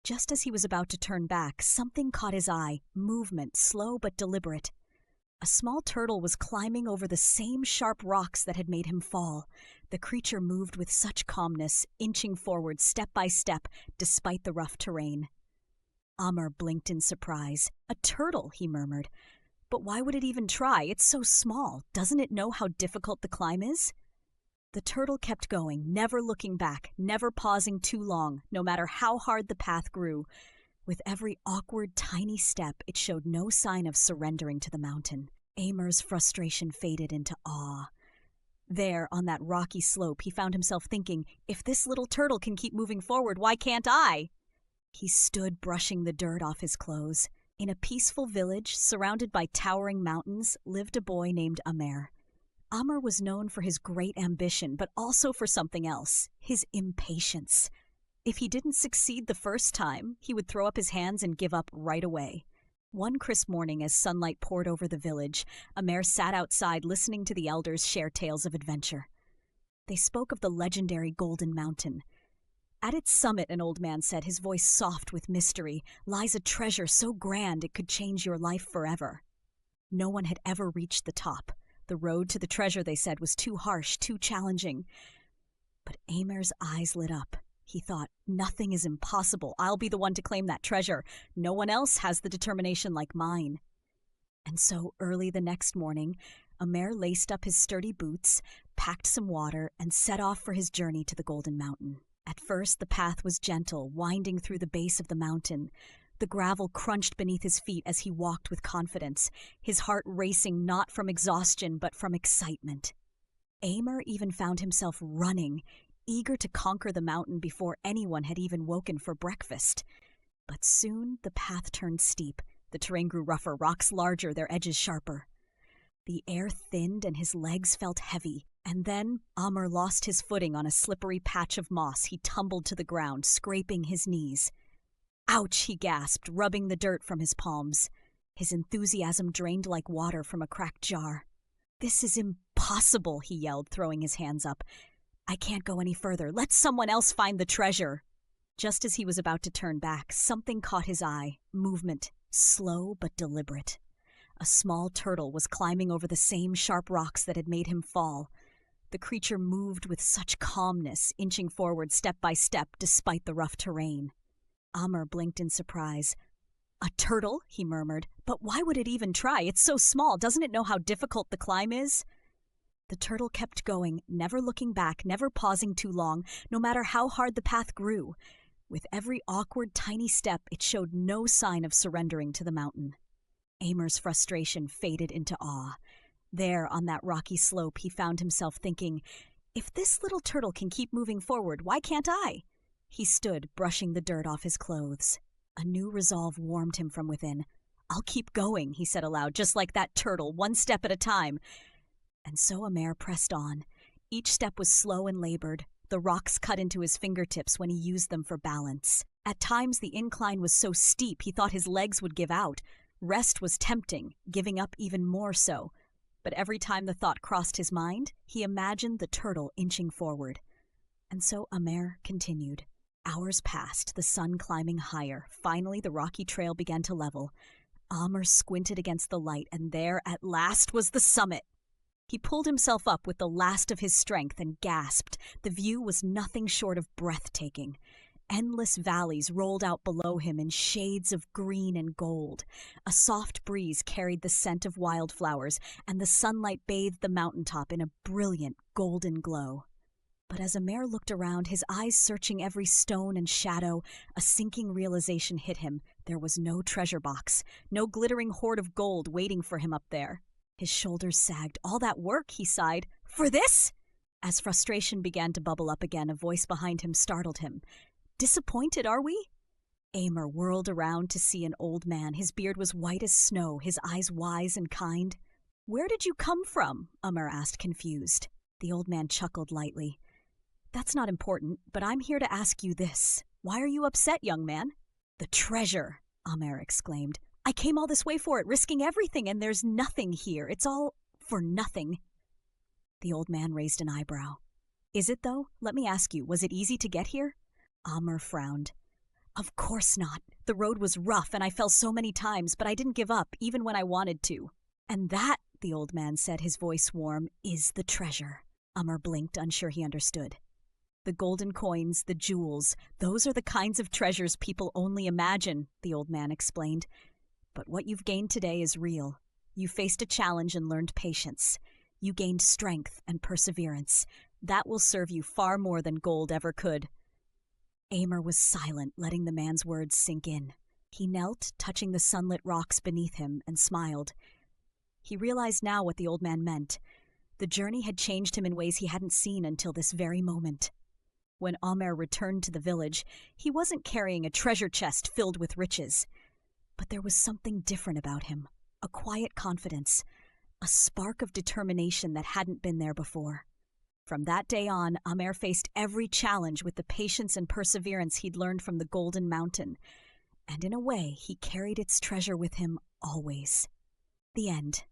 Just as he was about to turn back, something caught his eye, movement, slow but deliberate. A small turtle was climbing over the same sharp rocks that had made him fall. The creature moved with such calmness, inching forward step by step, despite the rough terrain. Amer blinked in surprise. "A turtle," he murmured. "But why would it even try? It's so small. Doesn't it know how difficult the climb is?" The turtle kept going, never looking back, never pausing too long, no matter how hard the path grew. With every awkward, tiny step, it showed no sign of surrendering to the mountain. Amer's frustration faded into awe. There, on that rocky slope, he found himself thinking, if this little turtle can keep moving forward, why can't I? He stood brushing the dirt off his clothes. In a peaceful village, surrounded by towering mountains, lived a boy named Amer. Amer was known for his great ambition, but also for something else, his impatience. If he didn't succeed the first time, he would throw up his hands and give up right away. One crisp morning, as sunlight poured over the village, Amer sat outside listening to the elders share tales of adventure. They spoke of the legendary Golden Mountain. At its summit, an old man said, his voice soft with mystery, lies a treasure so grand it could change your life forever. No one had ever reached the top. The road to the treasure, they said, was too harsh, too challenging. But Amer's eyes lit up. He thought, nothing is impossible. I'll be the one to claim that treasure. No one else has the determination like mine. And so, early the next morning, Amer laced up his sturdy boots, packed some water, and set off for his journey to the Golden Mountain. At first, the path was gentle, winding through the base of the mountain. The gravel crunched beneath his feet as he walked with confidence, his heart racing not from exhaustion but from excitement. Amer even found himself running, eager to conquer the mountain before anyone had even woken for breakfast. But soon the path turned steep. The terrain grew rougher, rocks larger, their edges sharper. The air thinned and his legs felt heavy. And then Amer lost his footing on a slippery patch of moss. He tumbled to the ground, scraping his knees. "Ouch," he gasped, rubbing the dirt from his palms. His enthusiasm drained like water from a cracked jar. "This is impossible," he yelled, throwing his hands up. "I can't go any further. Let someone else find the treasure." Just as he was about to turn back, something caught his eye, movement, slow but deliberate. A small turtle was climbing over the same sharp rocks that had made him fall. The creature moved with such calmness, inching forward step by step despite the rough terrain. Amer blinked in surprise. "A turtle?" he murmured. "But why would it even try? It's so small. Doesn't it know how difficult the climb is?" The turtle kept going, never looking back, never pausing too long, no matter how hard the path grew. With every awkward, tiny step, it showed no sign of surrendering to the mountain. Amer's frustration faded into awe. There, on that rocky slope, he found himself thinking, if this little turtle can keep moving forward, why can't I? He stood, brushing the dirt off his clothes. A new resolve warmed him from within. "I'll keep going," he said aloud, "just like that turtle, one step at a time." And so Amer pressed on. Each step was slow and labored. The rocks cut into his fingertips when he used them for balance. At times the incline was so steep he thought his legs would give out. Rest was tempting, giving up even more so. But every time the thought crossed his mind, he imagined the turtle inching forward. And so Amer continued. Hours passed, the sun climbing higher. Finally, the rocky trail began to level. Amer squinted against the light, and there at last was the summit. He pulled himself up with the last of his strength and gasped. The view was nothing short of breathtaking. Endless valleys rolled out below him in shades of green and gold. A soft breeze carried the scent of wildflowers, and the sunlight bathed the mountaintop in a brilliant golden glow. But as Amer looked around, his eyes searching every stone and shadow, a sinking realization hit him. There was no treasure box, no glittering hoard of gold waiting for him up there. His shoulders sagged. All that work, he sighed. For this? As frustration began to bubble up again, a voice behind him startled him. Disappointed, are we? Amer whirled around to see an old man. His beard was white as snow, his eyes wise and kind. Where did you come from? Amer asked, confused. The old man chuckled lightly. That's not important, but I'm here to ask you this. Why are you upset, young man? The treasure, Amer exclaimed. I came all this way for it, risking everything, and there's nothing here. It's all for nothing. The old man raised an eyebrow. Is it, though? Let me ask you, was it easy to get here? Amer frowned. Of course not. The road was rough and I fell so many times, but I didn't give up, even when I wanted to. And that, the old man said, his voice warm, is the treasure. Amer blinked, unsure he understood. The golden coins, the jewels, those are the kinds of treasures people only imagine, the old man explained. But what you've gained today is real. You faced a challenge and learned patience. You gained strength and perseverance. That will serve you far more than gold ever could. Amer was silent, letting the man's words sink in. He knelt, touching the sunlit rocks beneath him, and smiled. He realized now what the old man meant. The journey had changed him in ways he hadn't seen until this very moment. When Amer returned to the village, he wasn't carrying a treasure chest filled with riches. But there was something different about him, a quiet confidence, a spark of determination that hadn't been there before. From that day on, Amer faced every challenge with the patience and perseverance he'd learned from the Golden Mountain, and in a way, he carried its treasure with him always. The end.